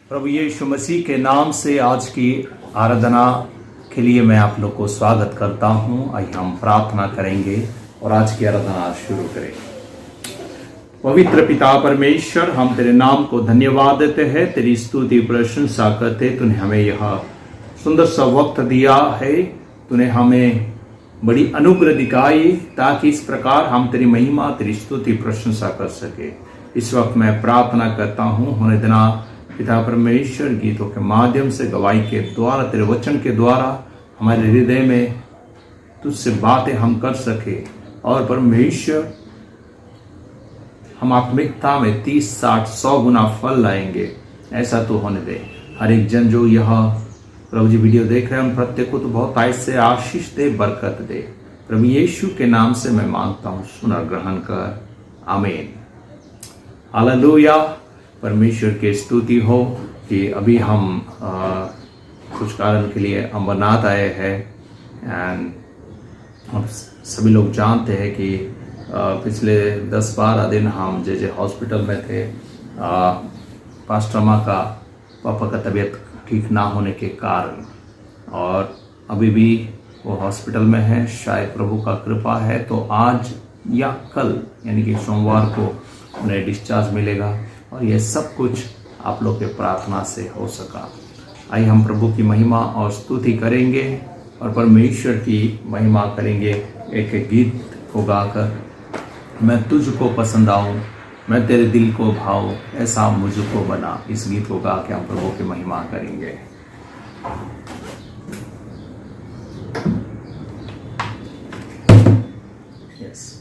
प्रभु यीशु मसीह के नाम से आज की आराधना के लिए मैं आप लोग को स्वागत करता हूं। आइए हम प्रार्थना करेंगे और आज की आराधना शुरू करेंगे। पवित्र पिता परमेश्वर, हम तेरे नाम को धन्यवाद देते हैं, तेरी स्तुति प्रशंसा करते। तूने हमें यह सुंदर सा वक्त दिया है, तूने हमें बड़ी अनुग्रह दिखाई ताकि इस प्रकार हम तेरी महिमा तेरी स्तुति प्रशंसा कर सके। इस वक्त मैं प्रार्थना करता हूँ, होने देना पिता परमेश्वर गीतों के माध्यम से, गवाही के द्वारा, तेरे वचन के द्वारा हमारे हृदय में तुझसे बातें हम कर सके और परमेश्वर हम आत्मिकता में 30, 60, 100 गुना फल लाएंगे। ऐसा तो होने दे। हर एक जन जो यह प्रभु जी वीडियो देख रहे हैं उन प्रत्येक को तो बहुत ऐसे आशीष दे, बरकत दे। प्रभु यीशु के नाम से मैं मांगता हूँ, सुना ग्रहण कर, आमीन। हालेलुया। परमेश्वर की स्तुति हो कि अभी हम कुछ कारण के लिए अमरनाथ आए हैं। एंड हम सभी लोग जानते हैं कि पिछले 10-12 दिन हम जे हॉस्पिटल में थे। पास्टर माँ का पापा का तबीयत ठीक ना होने के कारण, और अभी भी वो हॉस्पिटल में है। शायद प्रभु का कृपा है तो आज या कल यानी कि सोमवार को उन्हें डिस्चार्ज मिलेगा, और यह सब कुछ आप लोग के प्रार्थना से हो सका। आइए हम प्रभु की महिमा और स्तुति करेंगे और परमेश्वर की महिमा करेंगे एक एक गीत को गाकर। मैं तुझको पसंद आऊँ, मैं तेरे दिल को भाऊं, ऐसा मुझको बना। इस गीत को गा के हम प्रभु की महिमा करेंगे। यस।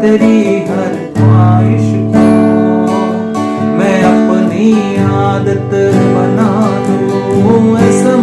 तेरी हर ख्वाहिश को मैं अपनी आदत बना दूं, ऐसा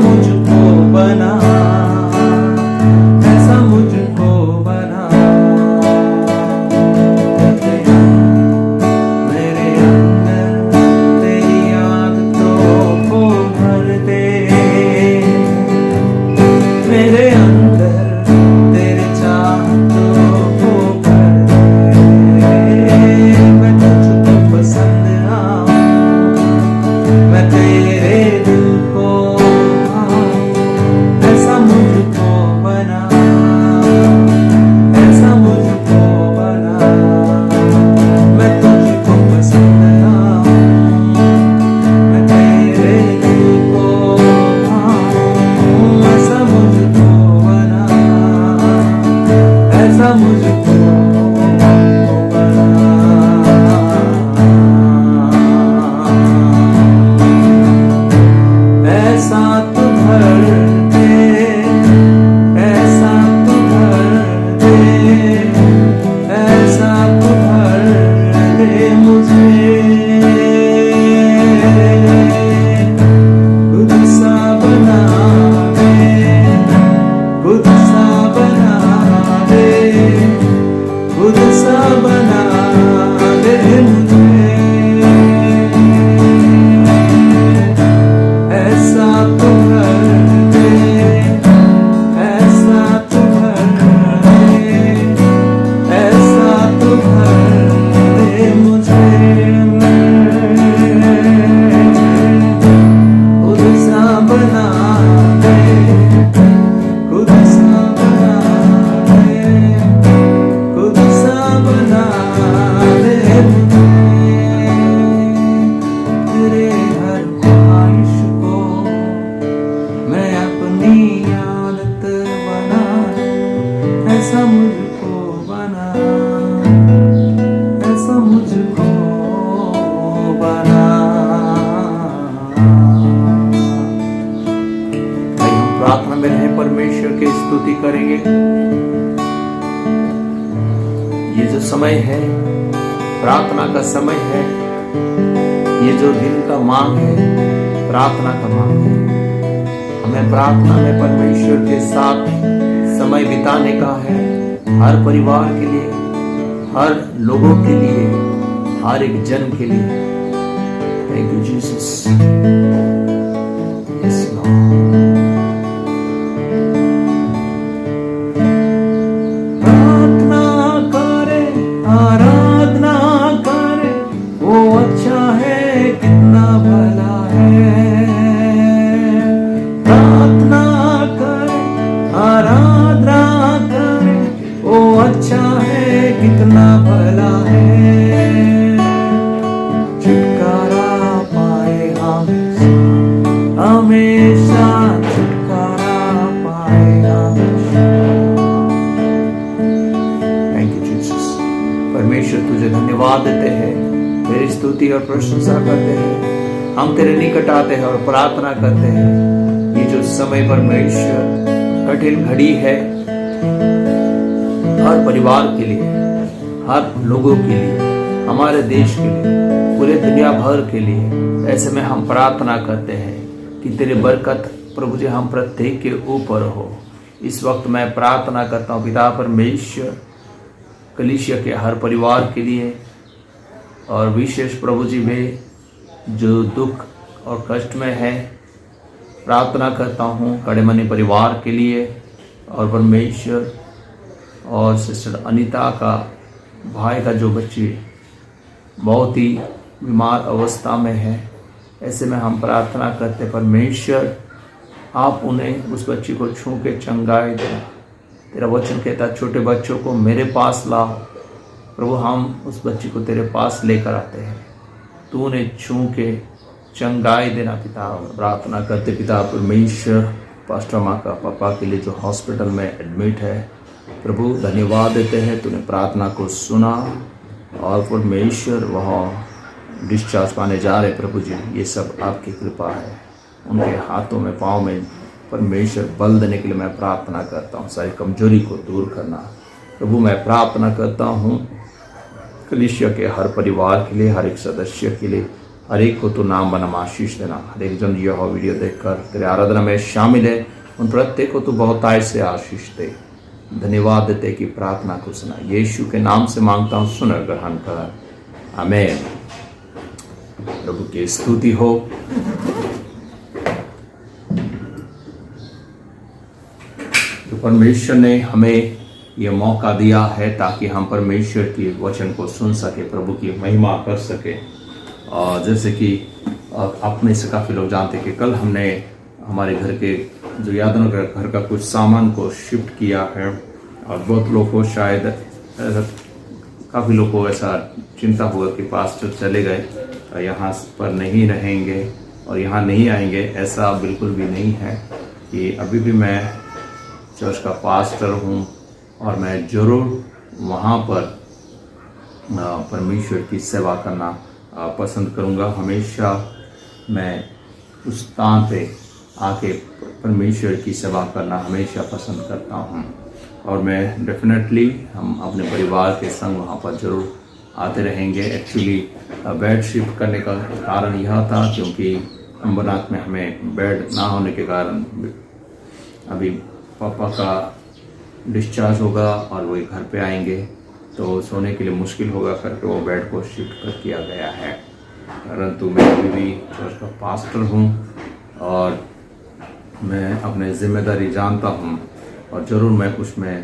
बना। भाई हम प्रार्थना में रहे, परमेश्वर की स्तुति करेंगे। ये जो समय है प्रार्थना का समय है, ये जो दिन का मांग है प्रार्थना का मांग है। हमें प्रार्थना में परमेश्वर के साथ समय बिताने का है, हर परिवार के लिए, हर लोगों के लिए, हर एक जन के लिए। Thank you Jesus. Yes Lord. प्रार्थना करे, आराधना करे, वो अच्छा है, कितना भला है। प्रार्थना करे, आराधना करे, वो अच्छा है, कितना भला है। छुटकारा पाए हमेशा, छुटकारा पाए हमेशा। Thank you Jesus. परमेश्वर तुझे धन्यवाद देते हैं, तेरी स्तुति और प्रशंसा करते हैं। हम तेरे निकट आते हैं और प्रार्थना करते हैं। ये जो समय परमेश्वर कठिन घड़ी है, हर परिवार के लिए, हर लोगों के लिए, हमारे देश के लिए, पूरे दुनिया भर के लिए, ऐसे में हम प्रार्थना करते हैं कि तेरी बरकत प्रभु जी हम प्रत्येक के ऊपर हो। इस वक्त मैं प्रार्थना करता हूँ पिता परमेश्वर, कलीसिया के हर परिवार के लिए, और विशेष प्रभु जी में जो दुख और कष्ट में है, प्रार्थना करता हूँ कड़ेमनी परिवार के लिए, और परमेश्वर और सिस्टर अनीता का भाई का जो बच्ची बहुत ही बीमार अवस्था में है, ऐसे में हम प्रार्थना करते परमेश्वर आप उन्हें, उस बच्ची को छू के चंगाई देना। तेरा वचन कहता छोटे बच्चों को मेरे पास लाओ। प्रभु हम उस बच्ची को तेरे पास लेकर आते हैं, तू उन्हें छू के चंगाई देना पिता। प्रार्थना करते पिता परमेश्वर पास्टर माँ का पापा के लिए जो हॉस्पिटल में एडमिट है, प्रभु धन्यवाद देते हैं तूने प्रार्थना को सुना, और परमेश्वर वह डिस्चार्ज पाने जा रहे प्रभु जी, ये सब आपकी कृपा है। उनके हाथों में पाँव में परमेश्वर बल देने के लिए मैं प्रार्थना करता हूँ, सारी कमजोरी को दूर करना। प्रभु मैं प्रार्थना करता हूँ कलीसिया के हर परिवार के लिए, हर एक सदस्य के लिए, हर एक को तो नाम बना आशीष देना। हर एक जन यह वीडियो देखकर तेरे आराधना में शामिल है, उन प्रत्येक को तो बहुतायत से आशीष दे। धन्यवाद देते कि प्रार्थना को सुना, यीशु के नाम से मांगता हूँ, सुन ग्रहण कर, आमीन। प्रभु की स्तुति हो। तो परमेश्वर ने हमें यह मौका दिया है ताकि हम परमेश्वर के वचन को सुन सके, प्रभु की महिमा कर सके। और जैसे कि आप में से काफ़ी लोग जानते हैं कि कल हमने हमारे घर के जो यादनों के घर का कुछ सामान को शिफ्ट किया है, और बहुत लोग को शायद काफ़ी लोग को ऐसा चिंता हुआ कि पास्टर चले गए, यहाँ पर नहीं रहेंगे और यहाँ नहीं आएंगे। ऐसा बिल्कुल भी नहीं है कि अभी भी मैं चर्च का पास्टर हूँ, और मैं ज़रूर वहाँ पर परमेश्वर की सेवा करना पसंद करूँगा। हमेशा मैं उस स्थान पे आके परमेश्वर की सेवा करना हमेशा पसंद करता हूँ, और मैं डेफिनेटली हम अपने परिवार के संग वहाँ पर ज़रूर आते रहेंगे। एक्चुअली बेड शिफ्ट करने का कारण यह था क्योंकि अंबरनाथ में हमें बेड ना होने के कारण अभी पापा का डिस्चार्ज होगा और वही घर पे आएंगे, तो सोने के लिए मुश्किल होगा करके वो बेड को शिफ्ट कर किया गया है। परंतु मैं अभी भी चर्च का पास्टर हूँ, और मैं अपने जिम्मेदारी जानता हूँ, और ज़रूर मैं उसमें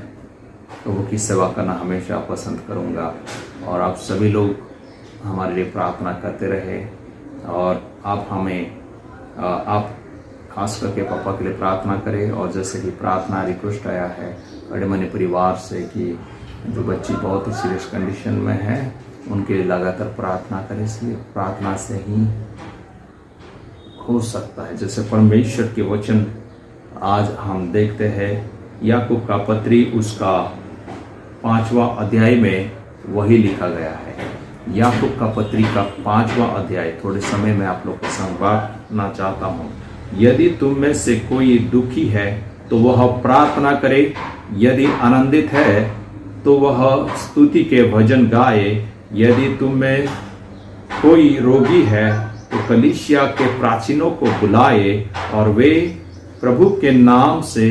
प्रभु की सेवा करना हमेशा पसंद करूँगा। और आप सभी लोग हमारे लिए प्रार्थना करते रहे, और आप खास करके पापा के लिए प्रार्थना करें। और जैसे कि प्रार्थना रिक्वेस्ट आया है कड़ेमनी परिवार से कि जो बच्ची बहुत ही सीरियस कंडीशन में है, उनके लिए लगातार प्रार्थना करें। इसलिए प्रार्थना से ही हो सकता है। जैसे परमेश्वर के वचन आज हम देखते हैं, याकूब का पत्री उसका 5वां अध्याय में वही लिखा गया है। याकूब का पत्री का 5वां अध्याय, थोड़े समय में आप लोग को समझाना चाहता हूँ। यदि तुम में से कोई दुखी है तो वह प्रार्थना करे, यदि आनंदित है तो वह स्तुति के भजन गाए, यदि तुम में कोई रोगी है तो कलीसिया के प्राचीनों को बुलाए और वे प्रभु के नाम से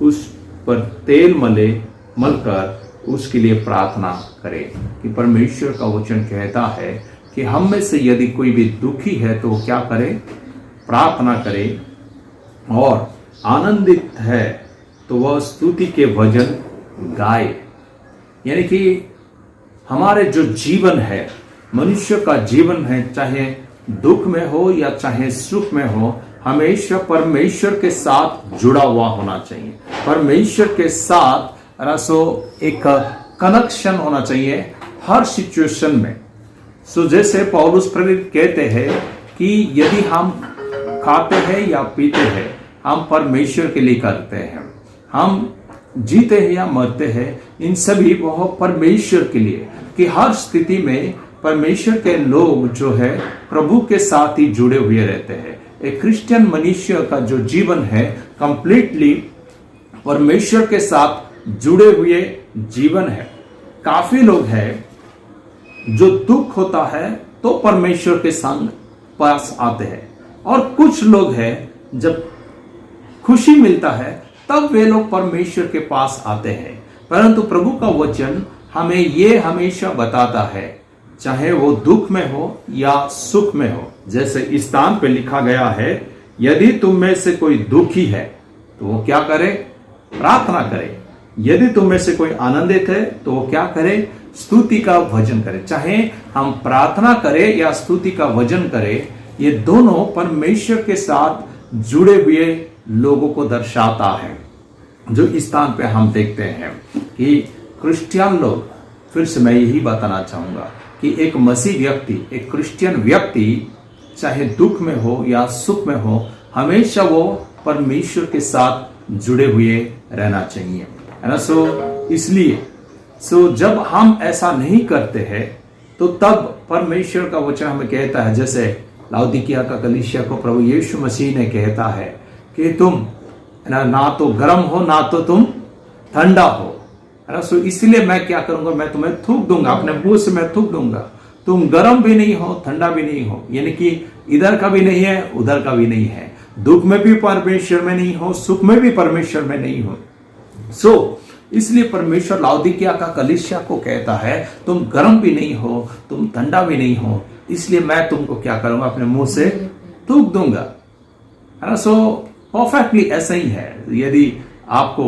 उस पर तेल मलकर उसके लिए प्रार्थना करे। कि परमेश्वर का वचन कहता है कि हम में से यदि कोई भी दुखी है तो वो क्या करे? प्रार्थना करे, और आनंदित है तो वह स्तुति के भजन गाए। यानी कि हमारे जो जीवन है, मनुष्य का जीवन है, चाहे दुख में हो या चाहे सुख में हो, हमेशा परमेश्वर के साथ जुड़ा हुआ होना चाहिए। परमेश्वर के साथ एक कनेक्शन होना चाहिए हर सिचुएशन में। जैसे पौलुस प्रेरित कहते हैं कि यदि हम खाते हैं या पीते हैं, हम परमेश्वर के लिए करते हैं। हम जीते हैं या मरते हैं, इन सभी वह परमेश्वर के लिए। कि हर स्थिति में परमेश्वर के लोग जो है प्रभु के साथ ही जुड़े हुए रहते हैं। एक क्रिश्चियन मनुष्य का जो जीवन है कंप्लीटली परमेश्वर के साथ जुड़े हुए जीवन है। काफी लोग हैं जो दुख होता है तो परमेश्वर के संग पास आते हैं, और कुछ लोग हैं जब खुशी मिलता है तब वे लोग परमेश्वर के पास आते हैं। परंतु प्रभु का वचन हमें ये हमेशा बताता है, चाहे वो दुख में हो या सुख में हो। जैसे इस स्थान पे लिखा गया है, यदि तुम में से कोई दुखी है तो वो क्या करे? प्रार्थना करे। यदि तुम में से कोई आनंदित है तो वो क्या करे? स्तुति का भजन करे। चाहे हम प्रार्थना करें या स्तुति का भजन करें, ये दोनों परमेश्वर के साथ जुड़े हुए लोगों को दर्शाता है। जो इस स्थान पे हम देखते हैं कि क्रिश्चियन लोग, फिर से मैं यही बताना चाहूंगा कि एक मसीह व्यक्ति, एक क्रिश्चियन व्यक्ति चाहे दुख में हो या सुख में हो, हमेशा वो परमेश्वर के साथ जुड़े हुए रहना चाहिए, है ना। इसलिए जब हम ऐसा नहीं करते हैं तो तब परमेश्वर का वचन हमें कहता है, जैसे लाउदीकिया का कलीसिया को प्रभु यीशु मसीह ने कहता है कि तुम ना तो गर्म हो ना तो तुम ठंडा हो, है ना। इसलिए मैं क्या करूंगा? मैं तुम्हें थूक दूंगा, अपने मुंह से मैं थूक दूंगा। तुम गर्म भी नहीं हो, ठंडा भी नहीं हो, यानी कि इधर का भी नहीं है, उधर का भी नहीं है। दुख में भी परमेश्वर में नहीं हो, सुख में भी परमेश्वर में नहीं हो। इसलिए परमेश्वर लाउदीकिया का कलीसिया को कहता है, तुम गर्म भी नहीं हो, तुम ठंडा भी नहीं हो, इसलिए मैं तुमको क्या करूंगा? अपने मुंह से थूक दूंगा, है ना। परफेक्टली ऐसा ही है। यदि आपको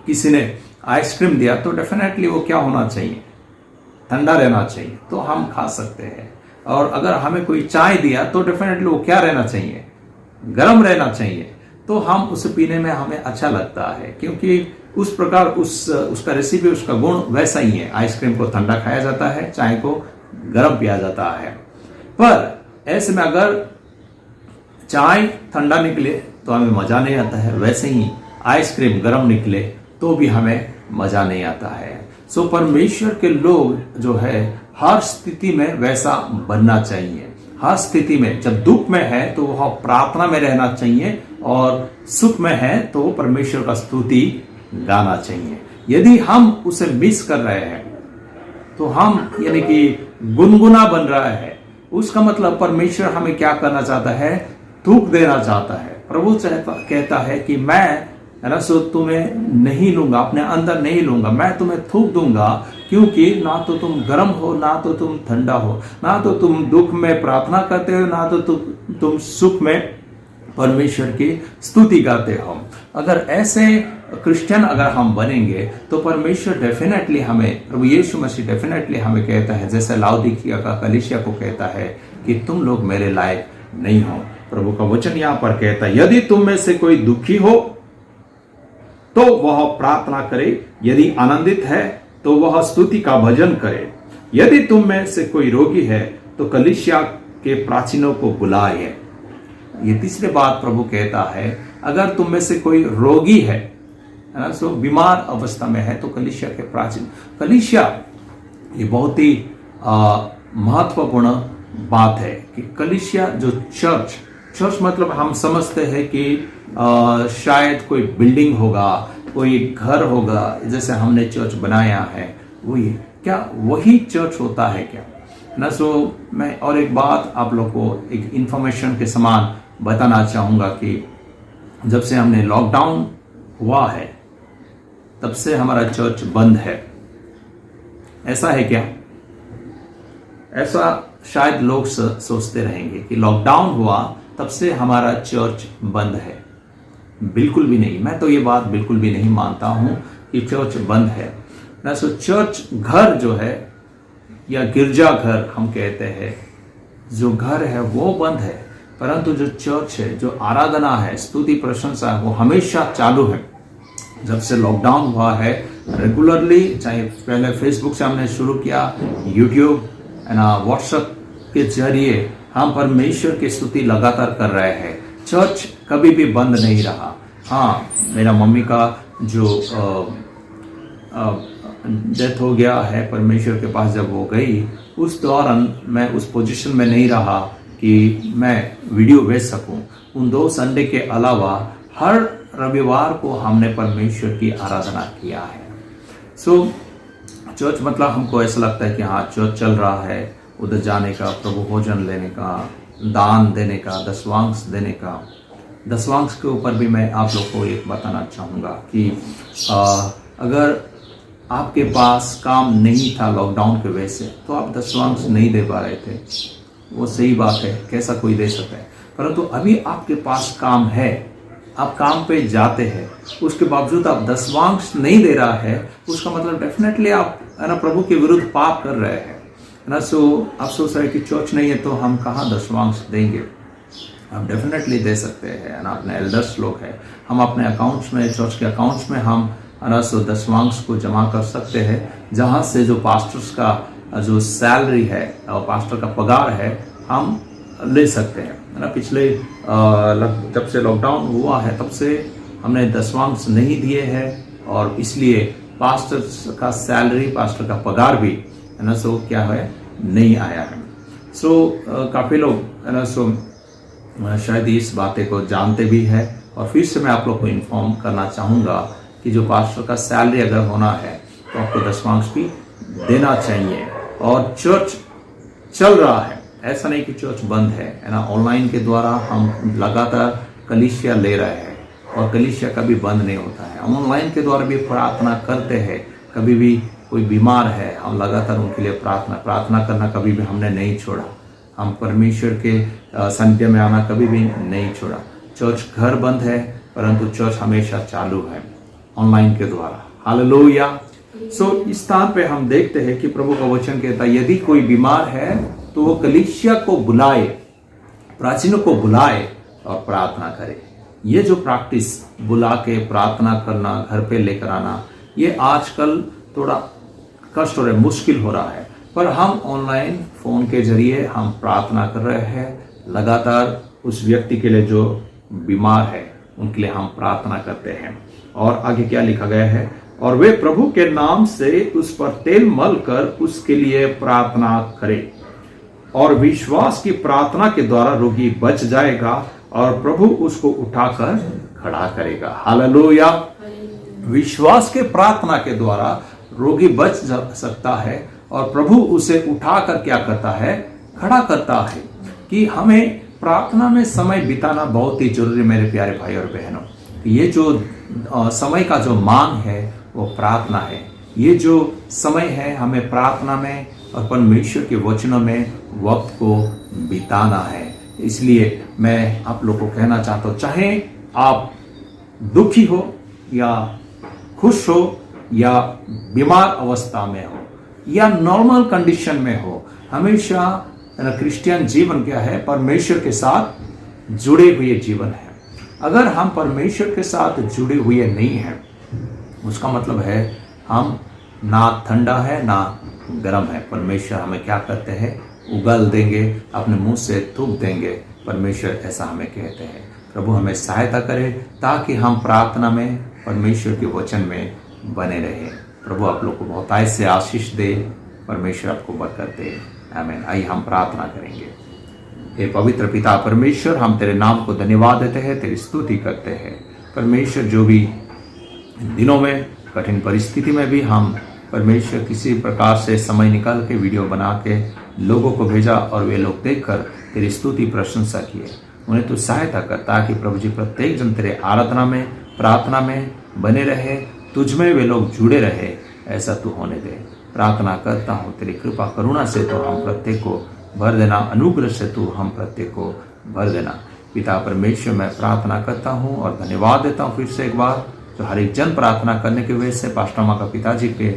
किसी ने आइसक्रीम दिया तो डेफिनेटली वो क्या होना चाहिए? ठंडा रहना चाहिए, तो हम खा सकते हैं। और अगर हमें कोई चाय दिया तो डेफिनेटली वो क्या रहना चाहिए? गर्म रहना चाहिए। तो हम उसे पीने में हमें अच्छा लगता है, क्योंकि उस प्रकार उसका रेसिपी, उसका गुण वैसा ही है। आइसक्रीम को ठंडा खाया जाता है, चाय को गर्म पिया जाता है। पर ऐसे में अगर चाय ठंडा निकले तो हमें मजा नहीं आता है, वैसे ही आइसक्रीम गर्म निकले तो भी हमें मजा नहीं आता है। परमेश्वर के लोग जो है हर स्थिति में वैसा बनना चाहिए। हर स्थिति में, जब दुख में है तो वह प्रार्थना में रहना चाहिए, और सुख में है तो परमेश्वर का स्तुति गाना चाहिए। यदि हम उसे मिस कर रहे हैं तो हम यानी कि गुनगुना बन रहा है, उसका मतलब परमेश्वर हमें क्या करना चाहता है? थूक देना चाहता है। प्रभु कहता है कि मैं तुम्हें नहीं लूंगा, अपने अंदर नहीं लूंगा, मैं तुम्हें थूक दूंगा, क्योंकि ना तो तुम गर्म हो, ना तो तुम ठंडा हो, ना तो तुम दुख में प्रार्थना करते हो, ना तो तुम सुख में परमेश्वर की स्तुति गाते हो। अगर ऐसे क्रिश्चियन अगर हम बनेंगे तो परमेश्वर डेफिनेटली हमें, प्रभु यीशु मसीह डेफिनेटली हमें कहता है, जैसे लाउदीकिया का कलीसिया को कहता है कि तुम लोग मेरे लायक नहीं हो। प्रभु का वचन यहां पर कहता है, यदि तुम में से कोई दुखी हो तो वह प्रार्थना करे, यदि आनंदित है तो वह स्तुति का भजन करे, यदि तुम में से कोई रोगी है तो कलीसिया के प्राचीनों को बुलाए। ये तीसरी बात प्रभु कहता है, अगर तुम में से कोई रोगी है ना, बीमार अवस्था में है, तो कलीसिया के प्राचीन, कलीसिया ये बहुत ही महत्वपूर्ण बात है कि कलीसिया जो चर्च मतलब हम समझते हैं कि शायद कोई बिल्डिंग होगा, कोई घर होगा, जैसे हमने चर्च बनाया है वही क्या वही चर्च होता है क्या ना। सो मैं और एक बात आप लोग को एक इंफॉर्मेशन के समान बताना चाहूँगा कि जब से हमने लॉकडाउन हुआ है तब से हमारा चर्च बंद है। ऐसा है क्या? ऐसा शायद लोग सोचते रहेंगे कि लॉकडाउन हुआ तब से हमारा चर्च बंद है। बिल्कुल भी नहीं, मैं तो ये बात बिल्कुल भी नहीं मानता हूं कि चर्च बंद है ना। सो चर्च घर जो है या गिरजा घर हम कहते हैं, जो घर है वो बंद है, परंतु जो चर्च है, जो आराधना है, स्तुति प्रशंसा है, वो हमेशा चालू है। जब से लॉकडाउन हुआ है रेगुलरली, चाहे पहले फेसबुक से हमने शुरू किया, यूट्यूब ना व्हाट्सएप के जरिए हम परमेश्वर की स्तुति लगातार कर रहे हैं। चर्च कभी भी बंद नहीं रहा। हाँ, मेरा मम्मी का जो डेथ हो गया है, परमेश्वर के पास जब वो गई, उस दौरान मैं उस पोजीशन में नहीं रहा कि मैं वीडियो भेज सकूं। उन 2 संडे के अलावा हर रविवार को हमने परमेश्वर की आराधना किया है। सो चर्च मतलब हमको ऐसा लगता है कि हाँ चर्च चल रहा है, उधर जाने का, प्रभु भोजन लेने का, दान देने का, दशवांश देने का। दशवांश के ऊपर भी मैं आप लोग को एक बताना चाहूँगा कि अगर आपके पास काम नहीं था लॉकडाउन की वजह से तो आप दशवांश नहीं दे पा रहे थे, वो सही बात है, कैसा कोई दे सकता है। परंतु अभी आपके पास काम है, आप काम पे जाते हैं, उसके बावजूद आप दशवांश नहीं दे रहा है, उसका मतलब डेफिनेटली आप है ना प्रभु के विरुद्ध पाप कर रहे हैं ना। सो आप सोच रहे हैं कि चर्च नहीं है तो हम कहाँ दशवांश देंगे। आप डेफिनेटली दे सकते हैं ना, अपने एल्डर्स लोग हैं, हम अपने अकाउंट्स में, चर्च के अकाउंट्स में हम सो दशवांश को जमा कर सकते हैं, जहाँ से जो पास्टर्स का जो सैलरी है और पास्टर का पगार है हम ले सकते हैं ना। पिछले जब से लॉकडाउन हुआ है तब से हमने दशवांश नहीं दिए हैं और इसलिए पास्टर का सैलरी, पास्टर का पगार भी है ना सो क्या है नहीं आया है। सो काफ़ी लोग है ना सो शायद इस बातें को जानते भी है और फिर से मैं आप लोग को इन्फॉर्म करना चाहूँगा कि जो पास्टर का सैलरी अगर होना है तो आपको दशवांश भी देना चाहिए। और चर्च चल रहा है, ऐसा नहीं कि चर्च बंद है ना। ऑनलाइन के द्वारा हम लगातार कलीसिया ले रहे हैं और कलीसिया कभी बंद नहीं होता है। हम ऑनलाइन के द्वारा भी प्रार्थना करते हैं, कभी भी कोई बीमार है हम लगातार उनके लिए प्रार्थना करना कभी भी हमने नहीं छोड़ा। हम परमेश्वर के सानिध्य में आना कभी भी नहीं छोड़ा। चर्च घर बंद है परंतु चर्च हमेशा चालू है ऑनलाइन के द्वारा। हालेलुया। सो इस स्थान पे हम देखते हैं कि प्रभु का वचन कहता है यदि कोई बीमार है तो वो कलीसिया को बुलाए, प्राचीनों को बुलाए और प्रार्थना करे। ये जो प्रैक्टिस बुला के प्रार्थना करना, घर पे लेकर आना, ये आजकल थोड़ा कष्ट हो रहा है, मुश्किल हो रहा है, पर हम ऑनलाइन फोन के जरिए हम प्रार्थना कर रहे हैं। लगातार उस व्यक्ति के लिए जो बीमार है उनके लिए हम प्रार्थना करते हैं। और आगे क्या लिखा गया है, और वे प्रभु के नाम से उस पर तेल मल कर उसके लिए प्रार्थना करे और विश्वास की प्रार्थना के द्वारा रोगी बच जाएगा और प्रभु उसको उठाकर खड़ा करेगा। हालेलुया। विश्वास के प्रार्थना के द्वारा रोगी बच सकता है और प्रभु उसे उठाकर क्या करता है, खड़ा करता है। कि हमें प्रार्थना में समय बिताना बहुत ही जरूरी मेरे प्यारे भाई और बहनों। ये जो समय का जो मांग है वो प्रार्थना है। ये जो समय है हमें प्रार्थना में और परमेश्वर के वचनों में वक्त को बिताना है। इसलिए मैं आप लोग को कहना चाहता हूँ, चाहे आप दुखी हो या खुश हो या बीमार अवस्था में हो या नॉर्मल कंडीशन में हो, हमेशा क्रिश्चियन जीवन क्या है, परमेश्वर के साथ जुड़े हुए जीवन है। अगर हम परमेश्वर के साथ जुड़े हुए नहीं हैं उसका मतलब है हम ना ठंडा है ना गर्म है। परमेश्वर हमें क्या करते हैं, उगल देंगे, अपने मुंह से थूक देंगे। परमेश्वर ऐसा हमें कहते हैं। प्रभु हमें सहायता करे ताकि हम प्रार्थना में, परमेश्वर के वचन में बने रहे। प्रभु आप लोग को बहुत से आशीष दे। परमेश्वर आपको बरकत दे। आमीन। आइए हम प्रार्थना करेंगे। हे पवित्र पिता परमेश्वर, हम तेरे नाम को धन्यवाद देते हैं, तेरी स्तुति करते हैं। परमेश्वर, जो भी दिनों में कठिन परिस्थिति में भी हम परमेश्वर किसी प्रकार से समय निकाल के वीडियो बना के लोगों को भेजा और वे लोग देखकर तेरी स्तुति प्रशंसा किए, उन्हें तू सहायता कर ताकि प्रभु जी प्रत्येक जन तेरे आराधना में प्रार्थना में बने रहे, तुझ में वे लोग जुड़े रहे, ऐसा तू होने दे। प्रार्थना करता हूँ तेरी कृपा करुणा से तो हम प्रत्येक को भर देना, अनुग्रह से तू हम प्रत्येक को भर देना। पिता परमेश्वर, मैं प्रार्थना करता हूँ और धन्यवाद देता हूँ फिर से एक बार, जो हर एक जन प्रार्थना करने की वजह से पास्टर माँ का पिताजी के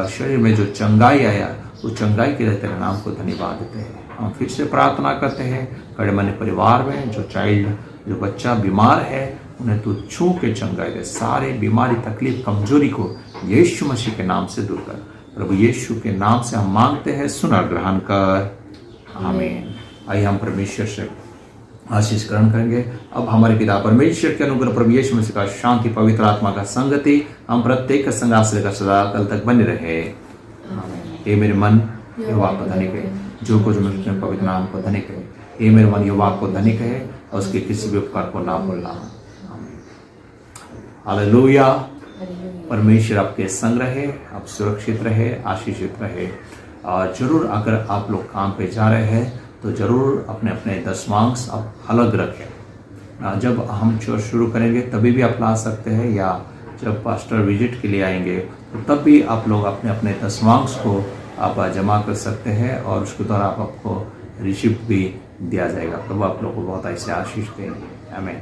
शरीर में जो चंगाई आया, उस चंगाई के लिए तेरे नाम को धन्यवाद देते हैं। हम फिर से प्रार्थना करते हैं कड़े मने परिवार में जो बच्चा बीमार है, उन्हें तू छू के चंगाई दे। सारे बीमारी तकलीफ कमजोरी को यीशु मसीह के नाम से दूर कर। प्रभु यीशु के नाम से हम मांगते हैं, सुन और ग्रहण कर। आमीन। आइए हम परमेश्वर से आशीष ग्रहण करेंगे। अब हमारे पिता परमेश्वर के अनुग्रह, प्रभु यीशु मसीह का शांति, पवित्र आत्मा का संगति हम प्रत्येक का संग आश्रय का सदा कल तक बने रहे। हे मेरे मन यहोवा को धन्य कहे, जो कुछ मैं पवित्र नाम को धन्य कहे। हे मेरे मन यहोवा को धन्य कहे और उसके किसी भी उपकार को ना भूलना। हालेलुया। परमेश्वर आपके संग रहे, आप सुरक्षित रहे, आशीषित रहे। और जरूर अगर आप लोग काम पे जा रहे हैं तो जरूर अपने अपने दशमांश आप अलग रखें। जब हम शुरू करेंगे तभी भी आप ला सकते हैं, या जब पास्टर विजिट के लिए आएंगे तो तब भी आप लोग अपने अपने दशमांश को आप जमा कर सकते हैं और उसके द्वारा आपको रिसिप्ट भी दिया जाएगा। प्रभु आप लोग को बहुत ऐसे आशीष देंगे। आमीन।